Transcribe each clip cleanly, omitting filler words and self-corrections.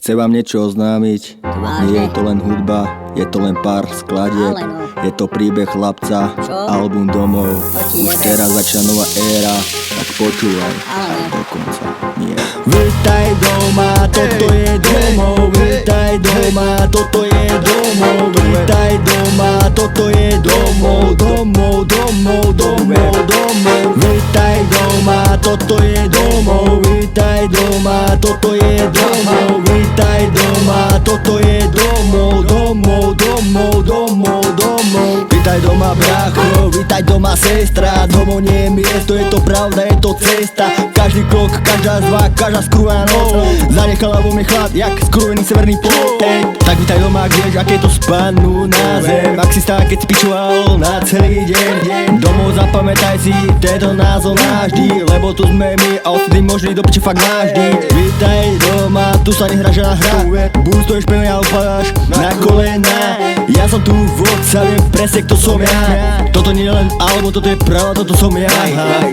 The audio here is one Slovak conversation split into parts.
Chce vám niečo oznámiť, nie je to len hudba, je to len pár skladieb, je to príbeh chlapca, album domov, už teraz začína nová éra, tak počúvaj, aj dokonca nie. Vítaj doma, toto je domov, vítaj doma, toto je domov, vítaj doma, toto je domov, domov, domov, domov, domov. Vítaj doma, toto je domov, vítaj doma, toto je domov, vítaj doma, toto je domov, domov, domov, domov, domov. Vítaj doma brácho, vítaj doma sestra, domov nie je miesto, je to pravda, je to cesta. Každý krok, každá zva, každá skrúvaná noc zanechala vo mne chlad, jak skrúvený severný pol. Tak vítaj doma, kdež, aké to spadnú na zem. Ak si stále, keď si pičoval na celý deň. Domov zapamätaj si, tento názov navždy, lebo tu sme my a odtedy možný do piče fakt navždy. Vítaj doma, tu sa nehra žiadna hra, buď stojíš pevne a upadáš na kolena. Ja som tu vodca, viem presne kto som ja. Toto nie je len album, toto je pravda, toto som ja.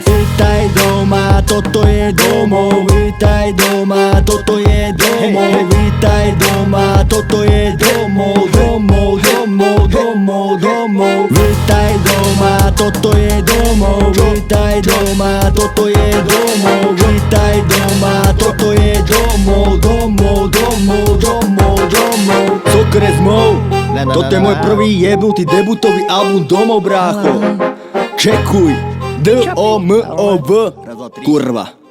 Vítaj doma, toto je domov, vítaj doma, toto je domov, vítaj doma, toto je domov, domov, domov, domov, domov. Vítaj doma, toto je domov, vítaj doma, toto je domov, vítaj doma, toto je domov, domov, domov, domov, domov. Sokres mou, toto je môj prvý jebnutý debutový album domov, brácho. Čekuj, D-O-M-O-V, kurva.